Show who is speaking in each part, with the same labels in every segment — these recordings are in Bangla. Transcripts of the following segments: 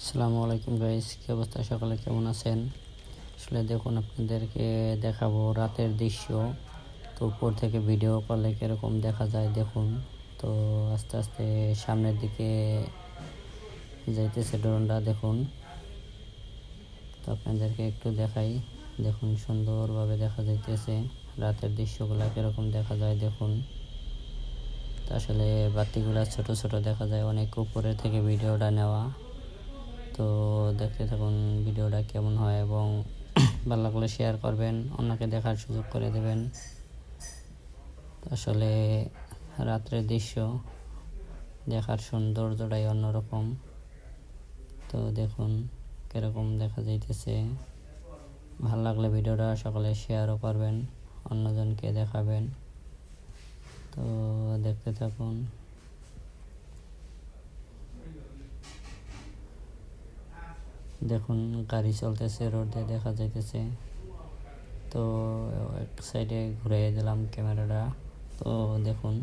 Speaker 1: আসসালামু আলাইকুম গাইস, কি অবস্থা? সকালে কেমন আছেন? আসলে দেখুন, আপনাদেরকে দেখাবো রাতের দৃশ্য। তো উপর থেকে ভিডিও করলে কীরকম দেখা যায় দেখুন। তো আস্তে আস্তে সামনের দিকে যাইতেছে ড্রোনটা, দেখুন। তো আপনাদেরকে একটু দেখাই, দেখুন সুন্দরভাবে দেখা যাইতেছে রাতের দৃশ্যগুলো কীরকম দেখা যায় দেখুন। তো আসলে বাতিগুলা ছোট ছোট দেখা যায়, অনেক উপরে থেকে ভিডিওটা নেওয়া। তো দেখতে থাকুন ভিডিওটা কেমন হয়, এবং ভালো লাগলে শেয়ার করবেন, অন্যকে দেখার সুযোগ করে দেবেন। আসলে রাত্রের দৃশ্য দেখার সৌন্দর্যটাই অন্যরকম। তো দেখুন কীরকম দেখা যাইতেছে। ভালো লাগলে ভিডিওটা সকলে শেয়ারও করবেন, অন্যজনকে দেখাবেন। তো দেখতে থাকুন। দেখুন গাড়ি চলতেছে, রোডে দেখা যাইতেছে। তো এক সাইডে ঘুরে দিলাম ক্যামেরাটা। তো দেখুন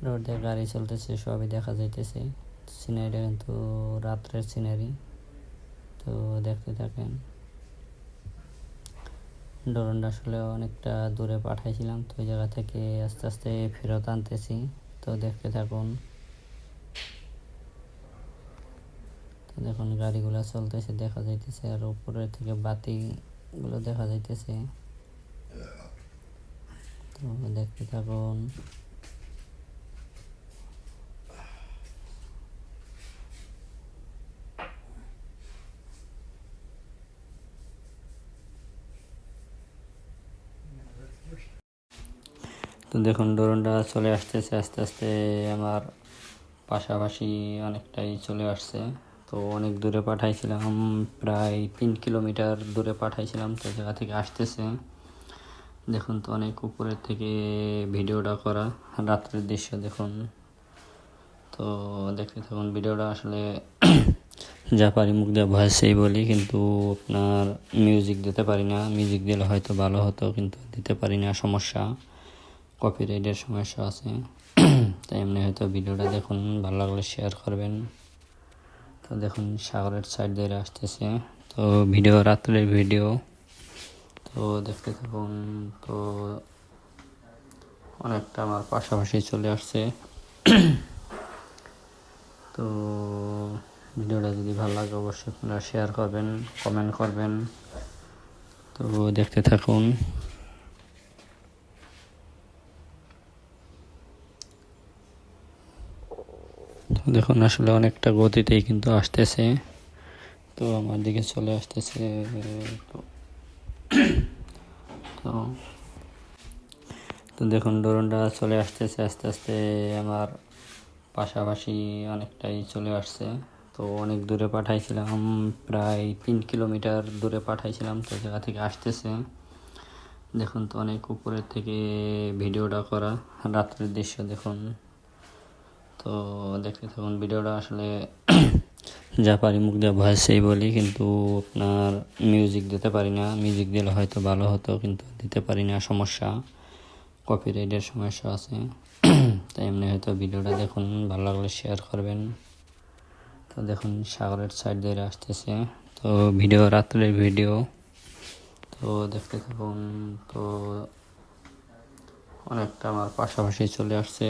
Speaker 1: রোডে গাড়ি চলতেছে, সবই দেখা যাইতেছে। সিনারিটা কিন্তু রাত্রের সিনারি। তো দেখতে থাকেন। ড্রোনটা আসলে অনেকটা দূরে পাঠাইছিলাম, তো ওই জায়গা থেকে আস্তে আস্তে ফেরত আনতেছি। তো দেখতে থাকুন। তো দেখুন গাড়িগুলো চলতেছে, দেখা যাইতেছে, আর উপরের থেকে বাতিগুলো দেখা যাইতেছে। তো দেখতে থাকুন। তো দেখুন ড্রোনটা চলে আসতেছে আস্তে আস্তে আমার পাশাপাশি, অনেকটাই চলে আসছে। তো অনেক দূরে পাঠাইছিলাম, প্রায় 3 কিলোমিটার দূরে পাঠাইছিলাম। তো জায়গা থেকে আসতেছে, দেখুন। তো অনেক উপরের থেকে ভিডিওটা করা, রাত্রের দৃশ্য দেখুন। তো দেখতে থাকুন ভিডিওটা। আসলে যা পারি মুখ দিয়ে ভয়েসেই বলি, কিন্তু আপনার মিউজিক দিতে পারি না। মিউজিক দিলে হয়তো ভালো হতো, কিন্তু দিতে পারি না, সমস্যা, কপিরাইটের সমস্যা আছে। তাই এমনি হয়তো ভিডিওটা দেখুন, ভালো লাগলে শেয়ার করবেন। তো দেখুন সাগরের সাইড দিয়ে আসতেছে। তো ভিডিও রাত্রের ভিডিও। তো দেখতে থাকুন। তো অনেকটা আমার পাশাপাশি চলে আসছে। তো ভিডিওটা যদি ভালো লাগে অবশ্যই আপনারা শেয়ার করবেন, কমেন্ট করবেন। তো দেখতে থাকুন। তো দেখুন আসলে অনেকটা গতিতেই কিন্তু আসতেছে। তো আমার দিকে চলে আসতেছে। তো তো দেখুন ড্রোনটা চলে আসতেছে আস্তে আস্তে আমার পাশাপাশি, অনেকটাই চলে আসছে। তো অনেক দূরে পাঠাইছিলাম, প্রায় 3 কিলোমিটার দূরে পাঠাইছিলাম। তো জায়গা থেকে আসতেছে, দেখুন। তো অনেক উপরের থেকে ভিডিওটা করা, রাত্রের দৃশ্য দেখুন। তো দেখতে থাকুন ভিডিওটা। আসলে যা পারি মুখ দিয়ে ভয়েসেই বলি, কিন্তু আপনার মিউজিক দিতে পারি না। মিউজিক দিলে হয়তো ভালো হতো, কিন্তু দিতে পারি না, সমস্যা, কপিরাইটের সমস্যা আছে। তাই এমনি হয়তো ভিডিওটা দেখুন, ভালো লাগলে শেয়ার করবেন। তো দেখুন সাগরের সাইড দিয়ে আসতেছে। তো ভিডিও রাত্রের ভিডিও। তো দেখতে থাকুন। তো অনেকটা আমার পাশাপাশি চলে আসছে।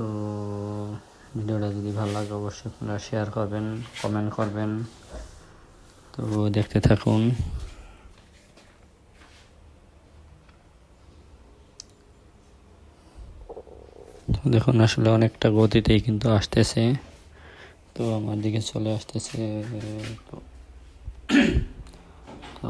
Speaker 1: তো ভিডিওটা যদি ভালো লাগে অবশ্যই আপনারা শেয়ার করবেন, কমেন্ট করবেন। তো দেখতে থাকুন। তো দেখুন আসলে অনেকটা গতিতেই কিন্তু আসতেছে। তো আমার দিকে চলে আসতেছে। তো